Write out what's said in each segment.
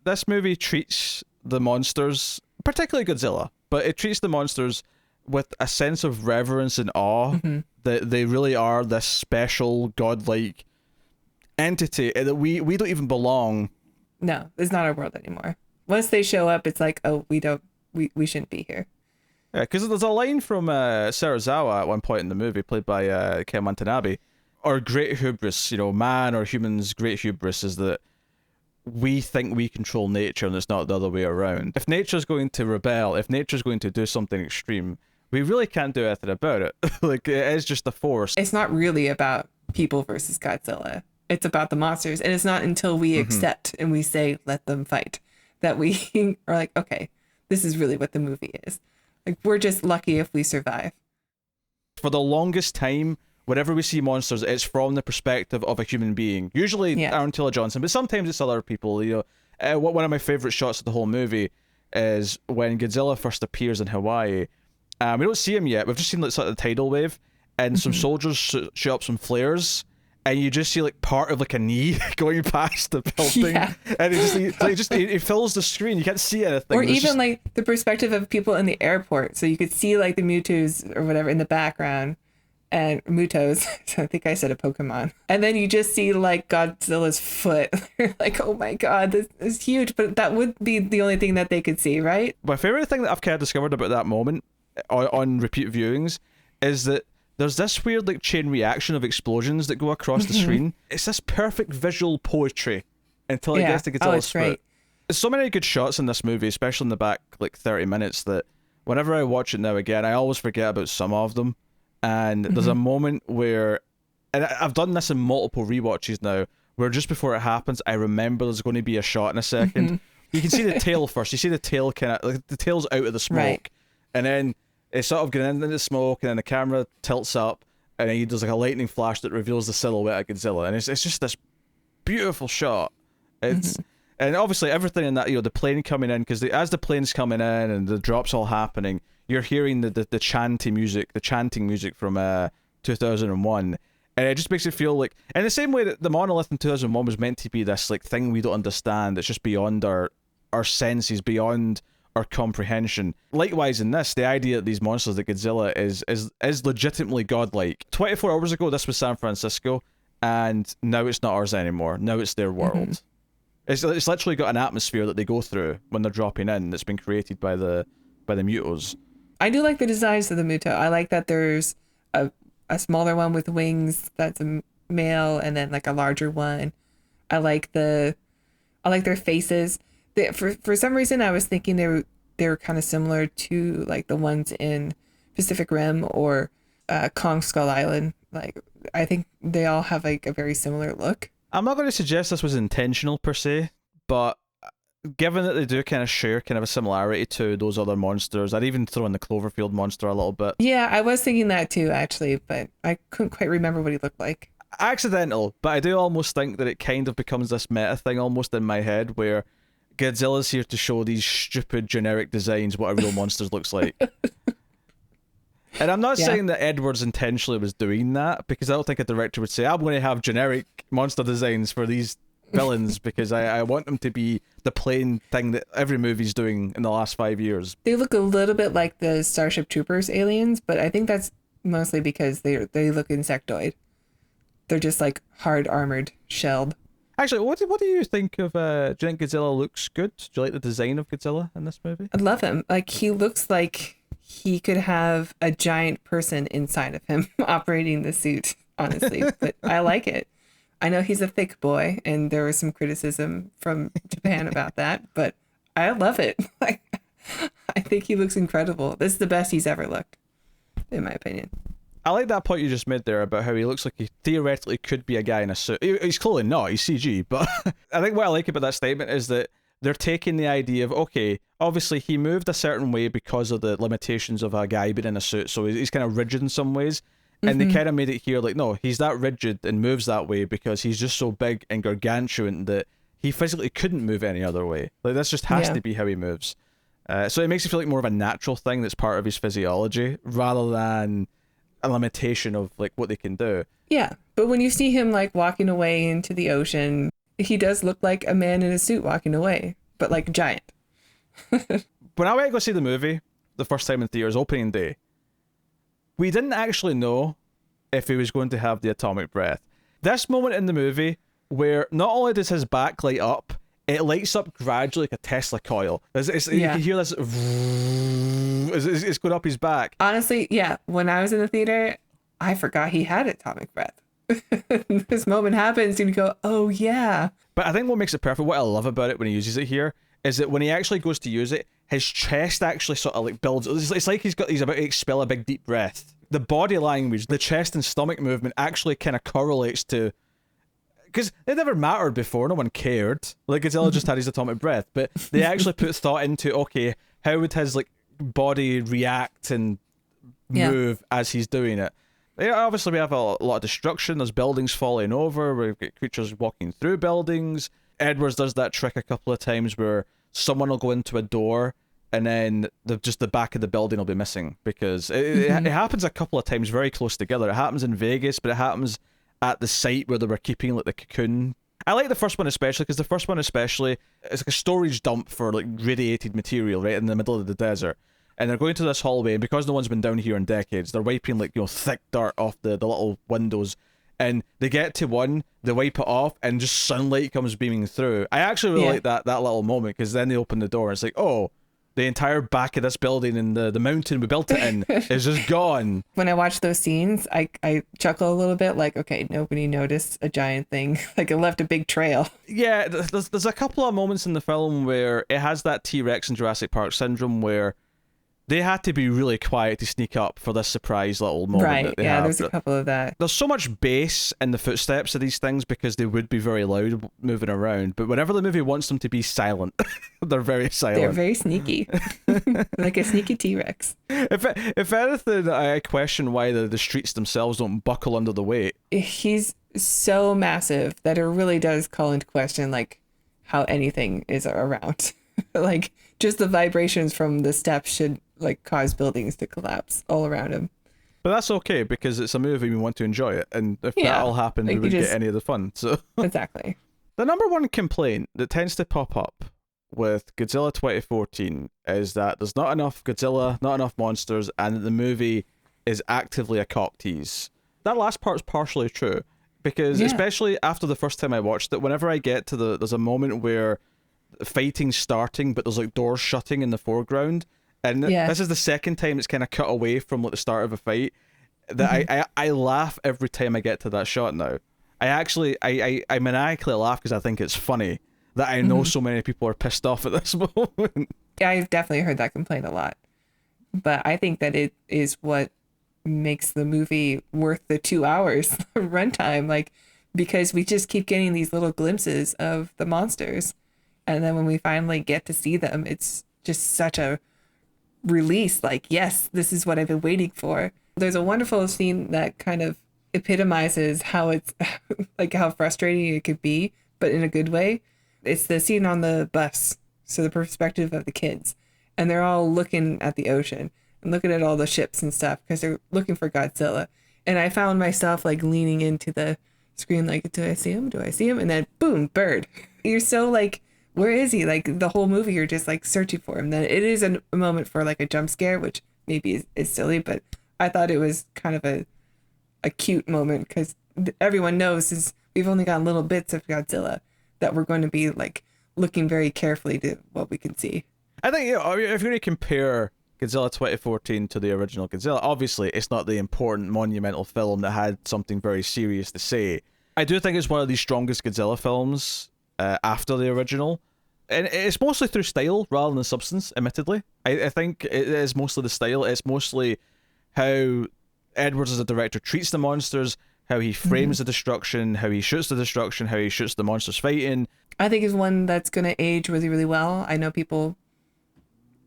this movie treats the monsters, particularly Godzilla, but it treats the monsters with a sense of reverence and awe that they really are this special godlike entity that we don't even belong. No, it's not our world anymore. Once they show up, it's like, oh, we shouldn't be here. Yeah, because there's a line from Serizawa at one point in the movie, played by Ken Watanabe. Our great hubris, man or humans' great hubris is that we think we control nature and it's not the other way around. If nature's going to rebel, if nature's going to do something extreme, we really can't do anything about it. Like, it is just a force. It's not really about people versus Godzilla. It's about the monsters. And it's not until we accept and we say, let them fight, that we are like, okay, this is really what the movie is. Like, we're just lucky if we survive. For the longest time, whenever we see monsters, it's from the perspective of a human being. Usually Aaron Taylor Johnson, but sometimes it's other people. One of my favorite shots of the whole movie is when Godzilla first appears in Hawaii. We don't see him yet. We've just seen sort of the tidal wave, and some soldiers shoot up some flares, and you just see part of a knee going past the building, and it fills the screen. You can't see anything. Or even the perspective of people in the airport, so you could see the Mewtwo's or whatever in the background. And Mutos, I think I said a Pokemon. And then you just see Godzilla's foot. You're like, oh my god, this is huge. But that would be the only thing that they could see, right? My favorite thing that I've kind of discovered about that moment on repeat viewings is that there's this weird chain reaction of explosions that go across the screen. It's this perfect visual poetry until it gets to Godzilla's foot. There's so many good shots in this movie, especially in the back 30 minutes, that whenever I watch it now again, I always forget about some of them. And there's a moment where, and I've done this in multiple rewatches now, where just before it happens, I remember there's going to be a shot in a second. You can see the tail first. You see the tail the tail's out of the smoke, and then it's sort of getting into the smoke, and then the camera tilts up, and then there's a lightning flash that reveals the silhouette of Godzilla, and it's just this beautiful shot. It's and obviously everything in that, the plane coming in, because as the plane's coming in and the drops all happening, you're hearing the chanting music from 2001, and it just makes it feel like, in the same way that the monolith in 2001 was meant to be this thing we don't understand, it's just beyond our senses, beyond our comprehension. Likewise in this, the idea that these monsters, that Godzilla is legitimately godlike. 24 hours ago, this was San Francisco, and now it's not ours anymore. Now it's their world. It's literally got an atmosphere that they go through when they're dropping in that's been created by the Mutos. I do like the designs of the Muto. I like that there's a smaller one with wings that's a male, and then a larger one. I like their faces. For some reason, I was thinking they were kind of similar to the ones in Pacific Rim or Kong Skull Island. I think they all have a very similar look. I'm not going to suggest this was intentional per se, but given that they do kind of share a similarity to those other monsters, I'd even throw in the Cloverfield monster a little bit. Yeah, I was thinking that too, actually, but I couldn't quite remember what he looked like. Accidental, but I do almost think that it kind of becomes this meta thing almost in my head, where Godzilla's here to show these stupid generic designs what a real monster looks like. And I'm not saying that Edwards intentionally was doing that, because I don't think a director would say, I'm going to have generic monster designs for these villains because I want them to be the plain thing that every movie's doing in the last 5 years. They look a little bit like the Starship Troopers aliens, but I think that's mostly because they look insectoid. They're just hard armored, shelled. Actually, what do you think of? Do you think Godzilla looks good? Do you like the design of Godzilla in this movie? I love him. He looks like he could have a giant person inside of him operating the suit, honestly. But I like it. I know he's a thick boy, and there was some criticism from Japan about that, but I love it. I think he looks incredible. This is the best he's ever looked, in my opinion. I like that point you just made there about how he looks like he theoretically could be a guy in a suit. He's clearly not, he's CG, but I think what I like about that statement is that they're taking the idea of, okay, obviously he moved a certain way because of the limitations of a guy being in a suit, so he's kind of rigid in some ways. And they kind of made it here no, he's that rigid and moves that way because he's just so big and gargantuan that he physically couldn't move any other way. This just has to be how he moves. So it makes it feel like more of a natural thing that's part of his physiology rather than a limitation of what they can do. Yeah, but when you see him walking away into the ocean, he does look like a man in a suit walking away. but like giant. When I went to go see the movie the first time in theaters, opening day, we didn't actually know if he was going to have the atomic breath. This moment in the movie where not only does his back light up, it lights up gradually like a Tesla coil. You can hear this. It's going up his back. Honestly, yeah. When I was in the theater, I forgot he had atomic breath. This moment happens and you go, oh yeah. But I think what makes it perfect, what I love about it when he uses it here, is that when he actually goes to use it, his chest actually sort of like builds. It's like he's about to expel a big deep breath. The body language, the chest and stomach movement actually kind of correlates to, because it never mattered before, no one cared. Like Godzilla just had his atomic breath, but they actually put thought into, okay, how would his like body react and move as he's doing it? Yeah, obviously we have a lot of destruction. There's buildings falling over. We've got creatures walking through buildings. Edwards does that trick a couple of times where someone will go into a door and then just the back of the building will be missing, because it happens a couple of times very close together. It happens in Vegas, but it happens at the site where they were keeping like the cocoon. I like the first one especially because the first one especially, it's like a storage dump for like radiated material right in the middle of the desert. And they're going to this hallway, and because no one's been down here in decades, they're wiping like, thick dirt off the little windows. And they get to one, they wipe it off, and just sunlight comes beaming through. I actually really like that little moment, because then they open the door and it's like, oh, the entire back of this building and the mountain we built it in is just gone. When I watch those scenes, I chuckle a little bit, like, okay, nobody noticed a giant thing. Like, it left a big trail. Yeah, there's a couple of moments in the film where it has that T-Rex and Jurassic Park syndrome where they had to be really quiet to sneak up for this surprise little moment. Right, that they yeah, have. there's a couple of that. There's so much bass in the footsteps of these things because they would be very loud moving around, but whenever the movie wants them to be silent, they're very silent. They're very sneaky. Like a sneaky T-Rex. If anything, I question why the streets themselves don't buckle under the weight. He's so massive that it really does call into question, like, how anything is around. Like, just the vibrations from the steps should like cause buildings to collapse all around him. But that's okay because it's a movie, we want to enjoy it, and if that all happened, we wouldn't get any of the fun. So exactly. The number one complaint that tends to pop up with Godzilla 2014 is that there's not enough Godzilla, not enough monsters, and that the movie is actively a cock tease. That last part's partially true, because especially after the first time I watched it, whenever I get to there's a moment where fighting's starting, but there's like doors shutting in the foreground. And this is the second time it's kind of cut away from like the start of a fight. That I laugh every time I get to that shot now. I maniacally laugh because I think it's funny that I know so many people are pissed off at this moment. I've definitely heard that complaint a lot. But I think that it is what makes the movie worth the 2 hours runtime. Like, because we just keep getting these little glimpses of the monsters. And then when we finally get to see them, it's just such a release. Like, yes, this is what I've been waiting for. There's a wonderful scene that kind of epitomizes how it's like how frustrating it could be, but in a good way. It's the scene on the bus, so the perspective of the kids, and they're all looking at the ocean and looking at all the ships and stuff because they're looking for Godzilla. And I found myself like leaning into the screen like, do I see him? Do I see him? And then boom, bird. You're so like, where is he? Like the whole movie, you're just like searching for him. Then it is a moment for like a jump scare, which maybe is silly, but I thought it was kind of a cute moment because everyone knows since we've only gotten little bits of Godzilla that we're going to be like looking very carefully to what we can see. I think, if you're going to compare Godzilla 2014 to the original Godzilla, obviously it's not the important monumental film that had something very serious to say. I do think it's one of the strongest Godzilla films after the original, and it's mostly through style rather than substance. Admittedly, I think it is mostly the style. It's mostly how Edwards as a director treats the monsters, how he frames the destruction, how he shoots the destruction, how he shoots the monsters fighting. I think is one that's going to age really, really well. I know people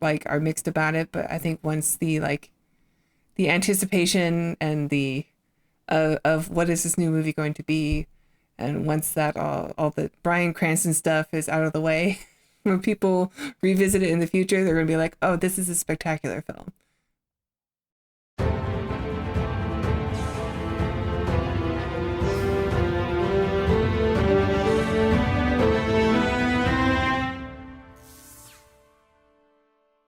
like are mixed about it, but I think once the anticipation and the of what is this new movie going to be, and once that all the Bryan Cranston stuff is out of the way, when people revisit it in the future, they're going to be like, oh, this is a spectacular film.